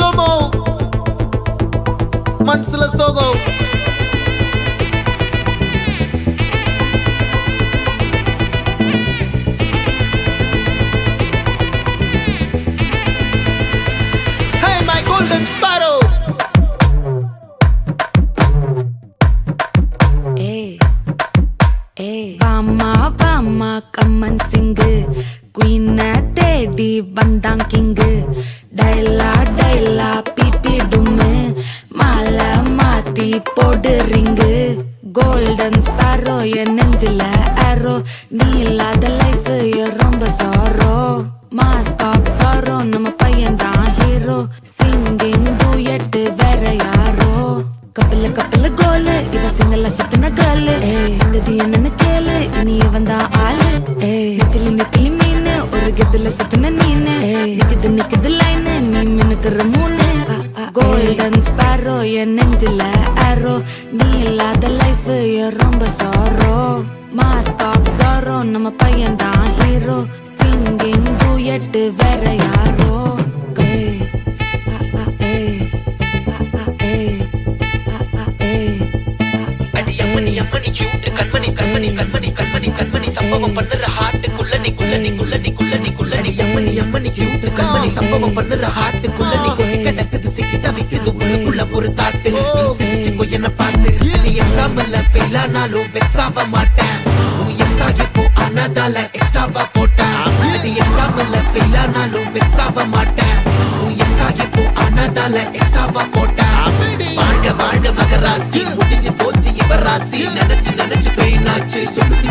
slo-mo மனசுல சோகம் Hey my golden sparrow வாமா கம்மன் சிங்கு குயின தேடி வந்தான் கிங்கு டைலா பிபி டும்மு மாலை மாத்தி போடு ரிங்கு கோல்டன் ஸ்பாரோ என் நெஞ்சில ஆரோ நீ இல்லாத லைஃப் ரொம்ப சாரோ மாஸ்க் ஆஃப் சாரோ நம்ம பையன் தான் ஹீரோ சிங்கிங் டூயட் வேற யாரோ கப்பல கோலு இவ சிங்கல்ல சுத்தின கேர்ளு சங்கதி என்னன்னு கேளு இனி வந்தா ஆளு நெத்திலி மீனு ஒரு கெத்துல சுத்தின நீனு நிக்குது லைனு நீ மினுக்குற மூணு கோல்டன் ஸ்பாரோ என் நெஞ்சில ஆரோ நீ இல்லாத லைஃப் ரொம்ப சாரோ மாஸ்க் ஆஃப் சாரோ நம்ம பையன் தான் ஹீரோ சிங்கிங் டூயட் வேற யாரோ அம்மணி கியூட் கண்மணி சம்பவம் பண்ணுற ஹார்ட்டுக்குள்ள நீ அம்மணி கியூட் கண்மணி சம்பவம் பண்ணுற ஹார்ட்டுக்குள்ள நீ கொட்டி கிடக்குது சிக்கி தவிக்குது உள்ளுக்குள்ள ஒரு தாட்டு நீ சிரிச்சுக்கோ என்ன பார்த்து நீ எக்ஸாம்பிள் ஃபெயில் ஆனாலும் வெக்ஸ் ஆக மாட்டேன் உன் எக்ஸா இப்போ ஆனதால எக்ஸ்ட்ராவா போட்டேன் நீ எக்ஸாம்பிள் ஃபெயில் ஆனாலும் வெக்ஸ் ஆக மாட்டேன் உன் எக்ஸா இப்போ ஆனதால எக்ஸ்ட்ராவா போட்டேன் வாழ்க மகராசி முடிஞ்சு போச்சு இவராசி நினைச்சு பெயினாச்சு சொல்லி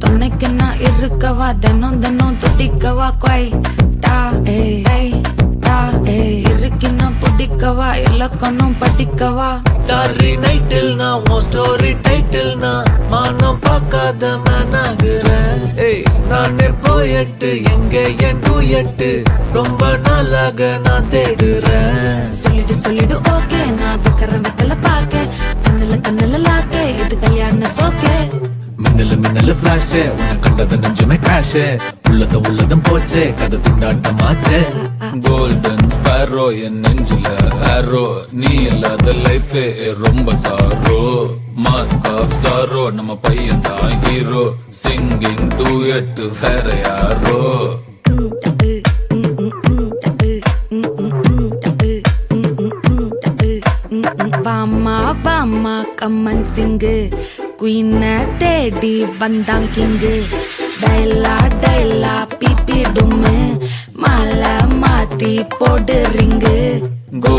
துணைக்கு நான் இருக்கவா தினம் துடிக்கவா குவைட்டா இருக்கினா பிடிக்கவா இலக்கணம் படிக்கவா ஸ்டாரி நைட்டில் நான் உன் ஸ்டோரி டைட்டில் நான் மானம் பார்க்காத மேனாகிறேன் நானே போயட்டு எங்க என் டூயட்டு ரொம்ப நாளாக நான் தேடுறேன் சொல்லிடு ஓகே நான் வெத்தல பாக்க கண்ணுல லாக்க இது கல்யாண சோக்கே மின்னலு ஃபிளாஷ் உன்னை கண்டது நெஞ்சுமே கிராஷ் உள்ளதும் போச்சே கதை திண்டாட்டமாச்சே கோல்டன் ஸ்பாரோ என் நெஞ்சில ஆரோ நீ இல்லாத லைஃப் ரொம்ப சாரோ மாஸ்க் ஆஃப் சாரோ நம்ம பையன் தான் ஹீரோ சிங்கிங் டூயட் வேற யாரோ வாமா கம்மன் சிங்கு குயின தேடி வந்தான் கிங்கு டைலா பிபி டும்மு மாலை மாத்தி போடு ரிங்கு